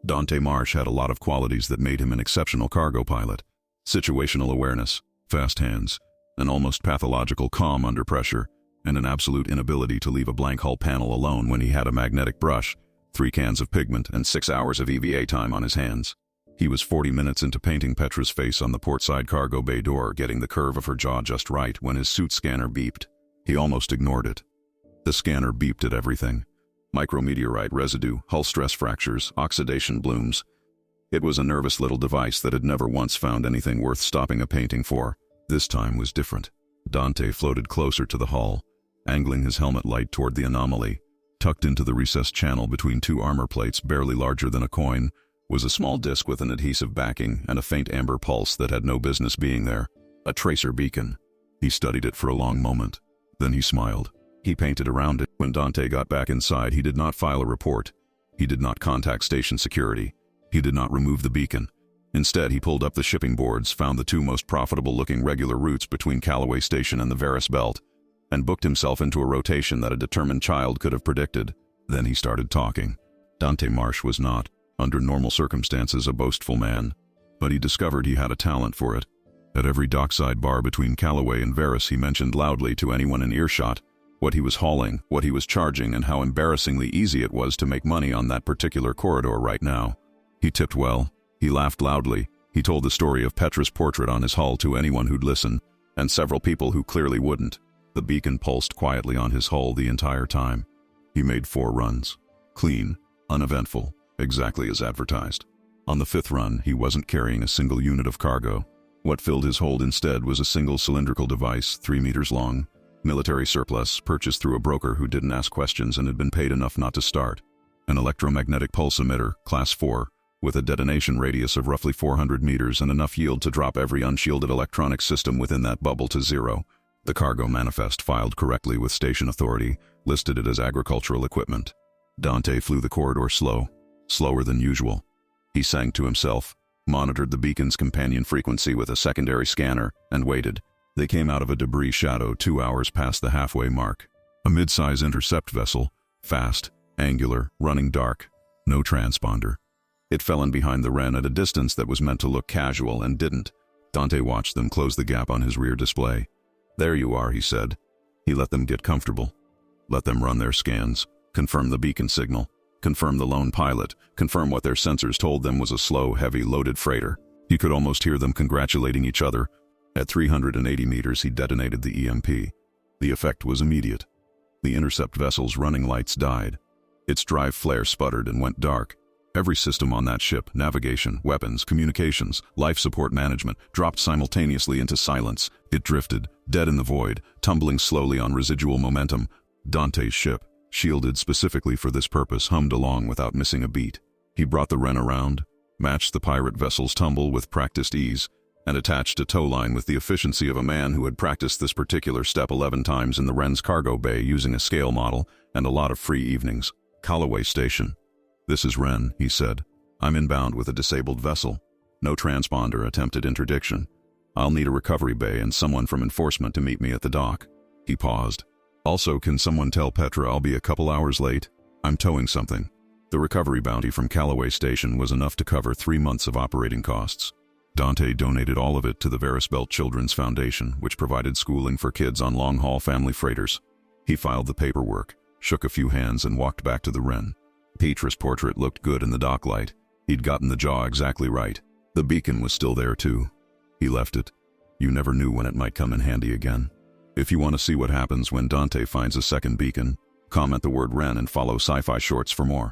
Dante Marsh had a lot of qualities that made him an exceptional cargo pilot. Situational awareness, fast hands, an almost pathological calm under pressure, and an absolute inability to leave a blank hull panel alone when he had a magnetic brush, 3 cans of pigment, and 6 hours of EVA time on his hands. He was 40 minutes into painting Petra's face on the portside cargo bay door, getting the curve of her jaw just right when his suit scanner beeped. He almost ignored it. The scanner beeped at everything. Micrometeorite residue, hull stress fractures, oxidation blooms. It was a nervous little device that had never once found anything worth stopping a painting for. This time was different. Dante floated closer to the hull, angling his helmet light toward the anomaly. Tucked into the recessed channel between 2 armor plates barely larger than a coin was a small disc with an adhesive backing and a faint amber pulse that had no business being there. A tracer beacon. He studied it for a long moment. Then he smiled. He painted around it. When Dante got back inside, he did not file a report. He did not contact station security. He did not remove the beacon. Instead, he pulled up the shipping boards, found the 2 most profitable-looking regular routes between Callaway Station and the Varus Belt, and booked himself into a rotation that a determined child could have predicted. Then he started talking. Dante Marsh was not, under normal circumstances, a boastful man, but he discovered he had a talent for it. At every dockside bar between Callaway and Varus, he mentioned loudly to anyone in earshot what he was hauling, what he was charging, and how embarrassingly easy it was to make money on that particular corridor right now. He tipped well. He laughed loudly. He told the story of Petra's portrait on his hull to anyone who'd listen, and several people who clearly wouldn't. The beacon pulsed quietly on his hull the entire time. He made 4 runs. Clean, uneventful, exactly as advertised. On the 5th run, he wasn't carrying a single unit of cargo. What filled his hold instead was a single cylindrical device, 3 meters long, military surplus, purchased through a broker who didn't ask questions and had been paid enough not to start. An electromagnetic pulse emitter, Class 4, with a detonation radius of roughly 400 meters and enough yield to drop every unshielded electronic system within that bubble to 0. The cargo manifest, filed correctly with station authority, listed it as agricultural equipment. Dante flew the corridor slower than usual. He sang to himself, monitored the beacon's companion frequency with a secondary scanner, and waited. They came out of a debris shadow 2 hours past the halfway mark. A mid-size intercept vessel, fast, angular, running dark, no transponder. It fell in behind the Wren at a distance that was meant to look casual and didn't. Dante watched them close the gap on his rear display. "There you are," he said. He let them get comfortable. Let them run their scans, confirm the beacon signal, confirm the lone pilot, confirm what their sensors told them was a slow, heavy, loaded freighter. He could almost hear them congratulating each other. At 380 meters, he detonated the EMP. The effect was immediate. The intercept vessel's running lights died. Its drive flare sputtered and went dark. Every system on that ship, navigation, weapons, communications, life support management, dropped simultaneously into silence. It drifted, dead in the void, tumbling slowly on residual momentum. Dante's ship, shielded specifically for this purpose, hummed along without missing a beat. He brought the Wren around, matched the pirate vessel's tumble with practiced ease, and attached a tow line with the efficiency of a man who had practiced this particular step 11 times in the Wren's cargo bay using a scale model and a lot of free evenings. Callaway Station. "This is Wren," he said. "I'm inbound with a disabled vessel. No transponder, attempted interdiction. I'll need a recovery bay and someone from enforcement to meet me at the dock." He paused. "Also, can someone tell Petra I'll be a couple hours late? I'm towing something." The recovery bounty from Callaway Station was enough to cover 3 months of operating costs. Dante donated all of it to the Varus Belt Children's Foundation, which provided schooling for kids on long-haul family freighters. He filed the paperwork, shook a few hands, and walked back to the Wren. Petra's portrait looked good in the dock light. He'd gotten the jaw exactly right. The beacon was still there too. He left it. You never knew when it might come in handy again. If you want to see what happens when Dante finds a second beacon, comment the word Wren and follow Sci-Fi Shorts for more.